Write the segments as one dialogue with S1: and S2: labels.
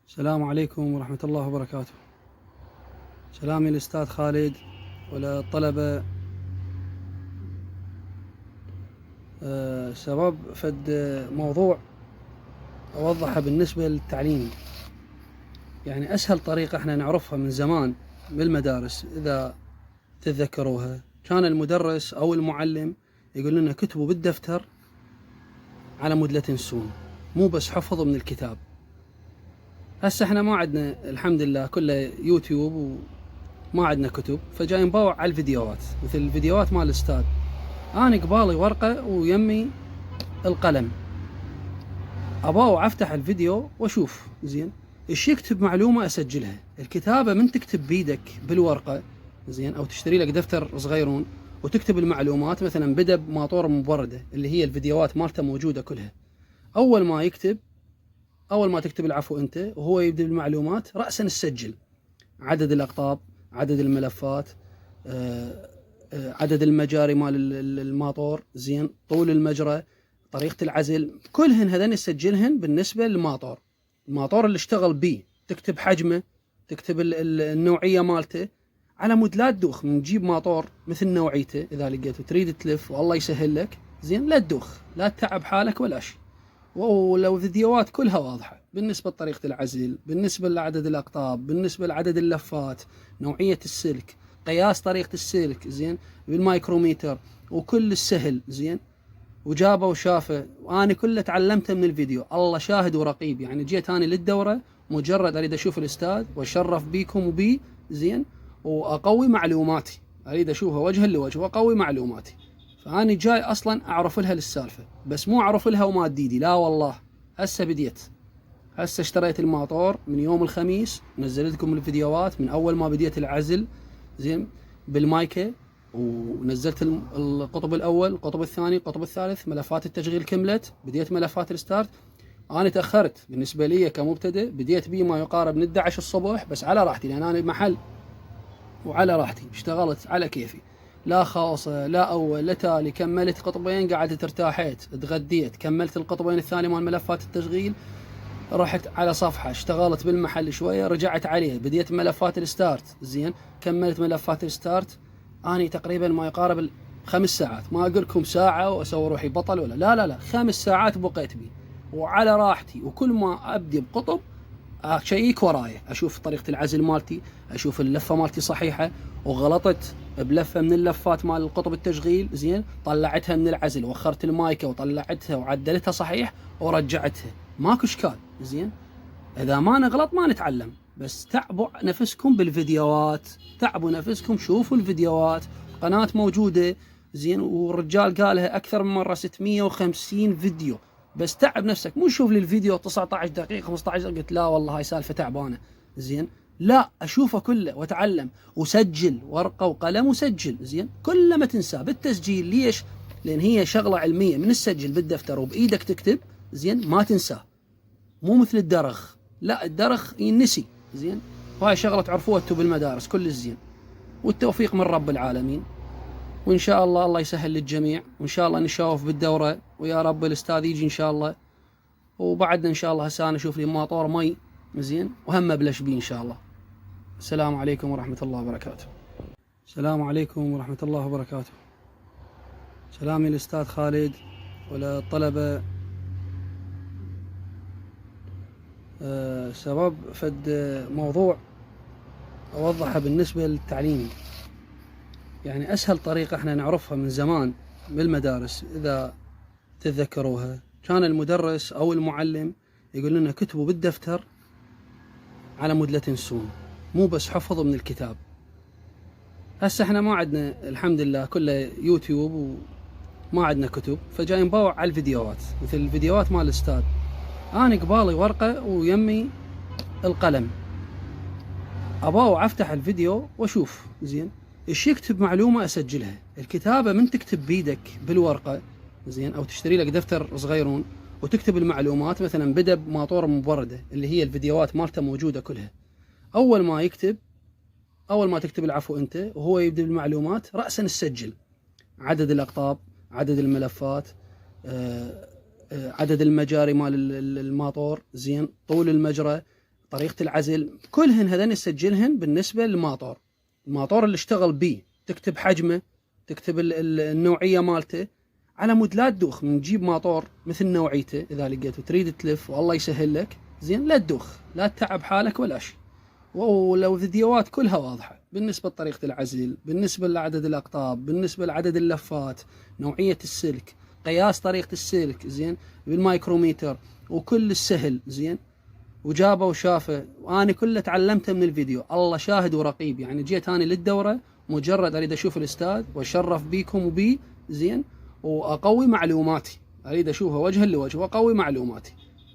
S1: السلام عليكم ورحمة الله وبركاته. سلامي للأستاذ خالد وللطلبة. سبب فد موضوع أوضحه بالنسبة للتعليم. يعني أسهل طريقة احنا نعرفها من زمان بالمدارس، إذا تتذكروها، كان المدرس أو المعلم يقول لنا كتبوا بالدفتر على مود لا تنسون، مو بس حفظ من الكتاب. هسه احنا ما عندنا الحمد لله، كله يوتيوب وما عندنا كتب، فجاي نباوع على الفيديوهات، مثل الفيديوهات مال الأستاذ. أنا قبالي ورقة ويمي القلم، أباوع أفتح الفيديو وأشوف زين إيش يكتب معلومة أسجلها. الكتابة من تكتب بيدك بالورقة زين، أو تشتري لك دفتر صغيرون وتكتب المعلومات، مثلا بدأ بماطور مبردة اللي هي الفيديوهات مالته موجودة كلها. أول ما تكتب العفو أنت، وهو يبدأ بالمعلومات، رأسا تسجل عدد الأقطاب، عدد الملفات، عدد المجاري مال الماطور زين، طول المجرى، طريقة العزل، كلهن هذين تسجلهن بالنسبة للماطور. الماطور اللي اشتغل بيه تكتب حجمه، تكتب النوعية مالته، على مود لا تدوخ من تجيب ماطور مثل نوعيته. إذا لقيته تريد تلف والله يسهل لك زين، لا تدوخ، لا تتعب حالك ولا شيء. ولو فيديوهات كلها واضحة بالنسبة لطريقة العزل، بالنسبة لعدد الأقطاب، بالنسبة لعدد اللفات، نوعية السلك، قياس طريقة السلك زين بالمايكروميتر، وكل السهل زين. وجابه وشافه، وأنا كله تعلمته من الفيديو، الله شاهد ورقيب. يعني جيت أنا للدورة مجرد أريد أشوف الأستاذ وأشرف بيكم وبي زين، وأقوي معلوماتي، أريد أشوفه وجها لوجه وأقوي معلوماتي. فأنا جاي أصلا أعرف لها للسالفة، بس مو أعرف لها وما ديدي، لا والله. هسه بديت، هسه اشتريت الماطور من يوم الخميس، نزلت لكم الفيديوهات من أول ما بديت العزل زين بالمايكة، ونزلت القطب الأول، القطب الثاني، القطب الثالث، ملفات التشغيل كملت، بديت ملفات الستارت. أنا تأخرت بالنسبة لي كمبتدئ، بديت بي ما يقارب من 11 الصبح، بس على راحتي، لأن أنا بمحل وعلى راحتي، اشتغلت على كيفي، لا خاصة لا أول لا تالي. كملت قطبين، قعدت ارتاحيت، تغديت، كملت القطبين الثاني مال ملفات التشغيل، رحت على صفحة، اشتغلت بالمحل شوية، رجعت عليه، بديت ملفات الستارت زين، كملت ملفات الستارت. أنا تقريبا ما يقارب 5 ساعات، ما أقول لكم ساعة وأسوي روحي بطل ولا لا، 5 ساعات بقيت بي وعلى راحتي. وكل ما أبدي بقطب اشيك وراي، اشوف طريقه العزل مالتي، اشوف اللفه مالتي صحيحه، وغلطت بلفه من اللفات مال القطب التشغيل زين، طلعتها من العزل، وخرت المايكه وطلعتها وعدلتها صحيح ورجعتها، ماكو اشكال زين. اذا ما نغلط ما نتعلم. بس تعبوا نفسكم بالفيديوهات، تعبوا نفسكم، شوفوا الفيديوهات، قناه موجوده زين، والرجال قالها اكثر من مره، 650 فيديو. بس تعب نفسك، مو شوف لي الفيديو 19 دقيقه 15 دقيقه قلت لا والله هاي سالفه تعبانه زين، لا، اشوفه كله واتعلم، وسجل ورقه وقلم وسجل زين، كل ما تنساه بالتسجيل. ليش؟ لان هي شغله علميه، من تسجل بالدفتر وبايدك تكتب زين ما تنساه، مو مثل الدرخ، لا الدرخ ينسي زين. وهاي شغله تعرفوها انتم بالمدارس كل الزين. والتوفيق من رب العالمين، وإن شاء الله الله يسهل للجميع، وإن شاء الله نشوف بالدورة، ويا رب الأستاذ يجي إن شاء الله. وبعدنا إن شاء الله هسه أنا أشوف لي ماطور مي زين وهم أبلش بيه إن شاء الله. السلام عليكم ورحمة الله وبركاته. السلام عليكم ورحمة الله وبركاته. سلامي للأستاذ خالد وللطلبة. سبب فد موضوع أوضحه بالنسبة للتعليم. يعني أسهل طريقة احنا نعرفها من زمان بالمدارس، إذا تتذكروها، كان المدرس أو المعلم يقول لنا كتبوا بالدفتر على مود لا تنسون، مو بس حفظ من الكتاب. هسه احنا ما عندنا الحمد لله، كله يوتيوب وما عندنا كتب، فجاي نباوع على الفيديوهات، مثل الفيديوهات مال الأستاذ. أنا قبالي ورقة ويمي القلم، أباوع أفتح الفيديو وأشوف زين إيش يكتب معلومة أسجلها. الكتابة من تكتب بيدك بالورقة زين، أو تشتري لك دفتر صغيرون وتكتب المعلومات، مثلا بدأ بماطور مبردة اللي هي الفيديوهات مالته موجودة كلها. أول ما تكتب العفو أنت، وهو يبدأ بالمعلومات، رأسا تسجل عدد الأقطاب، عدد الملفات، عدد المجاري مال الماطور زين، طول المجرى، طريقة العزل، كلهن هذين نسجلهن بالنسبة للماطور. الماطور اللي اشتغل بيه تكتب حجمه، تكتب النوعية مالته، على مود لا تدوخ من تجيب ماطور مثل نوعيته إذا لقيته تريد تلف والله يسهل لك زين، لا تدوخ، لا تتعب حالك ولا شيء. ولو فيديوهات كلها واضحة بالنسبة لطريقة العزل، بالنسبة لعدد الأقطاب، بالنسبة لعدد اللفات، نوعية السلك، قياس طريقة السلك زين بالمايكروميتر، وكل السهل زين، وجابه وشافه، وأنا كله تعلمته من الفيديو. الله شاهد ورقيب، يعني جيت أنا للدورة مجرد أريد أشوف الأستاذ وأشرف بيكم وبي زين، وأقوي معلوماتي، أريد أشوفه وجها لوجه وأقوي معلوماتي.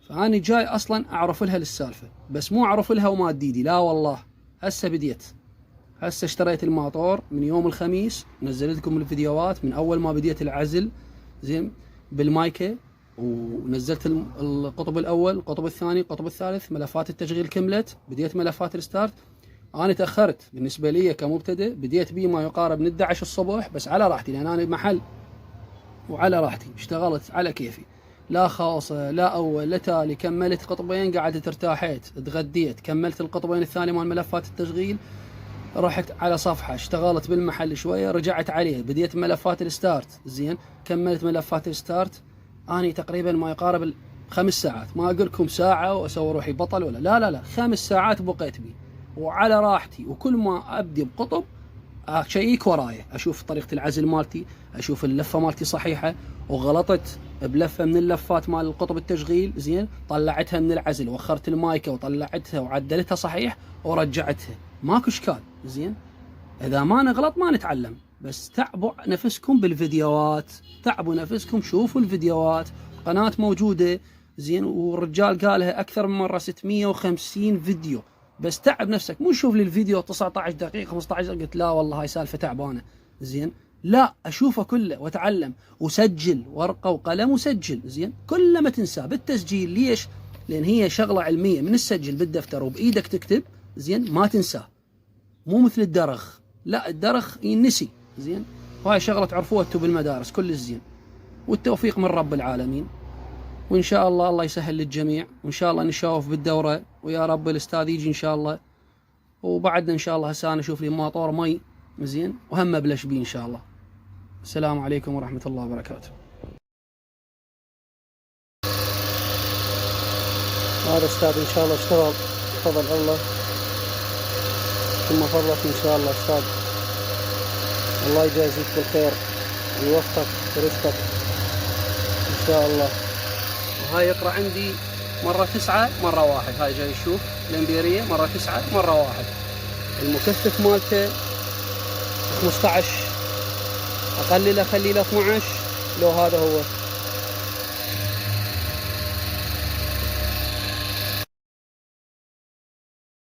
S1: فأنا جاي أصلا أعرف لها للسالفة، بس مو أعرف لها وما ديدي، لا والله. هسه بديت، هسه اشتريت الماطور من يوم الخميس، نزلت لكم الفيديوهات من أول ما بديت العزل زين بالمايكة، ونزلت القطب الأول، القطب الثاني، القطب الثالث، ملفات التشغيل كملت، بديت ملفات الستارت. أنا تأخرت بالنسبة لي كمبتدئ، بديت بي ما يقارب من 11 الصبح، بس على راحتي لأن أنا بمحل وعلى راحتي، اشتغلت على كيفي، لا خاصة لا أول لا تالي. كملت قطبين قعدت ارتاحيت، اتغديت، كملت القطبين الثاني مال ملفات التشغيل، رحت على صفحة، اشتغلت بالمحل شوية، رجعت عليه، بديت ملفات الستارت زين، كملت ملفات الستارت. أنا تقريبا ما يقارب 5 ساعات، ما أقول لكم ساعة وأسوي روحي بطل ولا لا 5 ساعات بقيت بي وعلى راحتي. وكل ما أبدي بقطب أشيك ورايا، أشوف طريقة العزل مالتي، أشوف اللفة مالتي صحيحة، وغلطت بلفة من اللفات مال القطب التشغيل زين، طلعتها من العزل، وخرت المايكة وطلعتها وعدلتها صحيح ورجعتها، ماكو اشكال زين. اذا ما نغلط ما نتعلم، بس تعبوا نفسكم بالفيديوهات، تعبوا نفسكم، شوفوا الفيديوهات، قناة موجودة زين، والرجال قالها اكثر من مرة 650 فيديو، بس تعب نفسك، مو شوف لي الفيديو 19 دقيقة 15 دقيقة قلت لا والله هاي سالفة تعبانة زين، لا اشوفه كله واتعلم، وسجل ورقة وقلم وسجل زين، كل ما تنساه بالتسجيل. ليش؟ لان هي شغلة علمية، من تسجل بالدفتر وبايدك تكتب زين ما تنساه، مو مثل الدرغ، لا الدرغ ينسي زين، وهاي شغلة تعرفوها انتم بالمدارس كل الزين. والتوفيق من رب العالمين، وان شاء الله الله يسهل للجميع، وان شاء الله نشوف بالدورة، ويا رب الاستاذ يجي ان شاء الله، وبعدنا ان شاء الله هسه انا اشوف لي ماطور مي زين وهم ابلش بيه ان شاء الله. السلام عليكم ورحمة الله وبركاته. هذا استاذ ان شاء الله اشتغل بفضل الله، ثم فضلك ان شاء الله استاذ، الله يجازيك بالخير ويوفقك ورزقك ان شاء الله. وهاي يقرأ عندي مرة 9 مرة 1، هاي جاي يشوف الامبيرية مرة 9 مرة 1، المكثف مالته 15 اقلله اخليه ل 12 لو هذا هو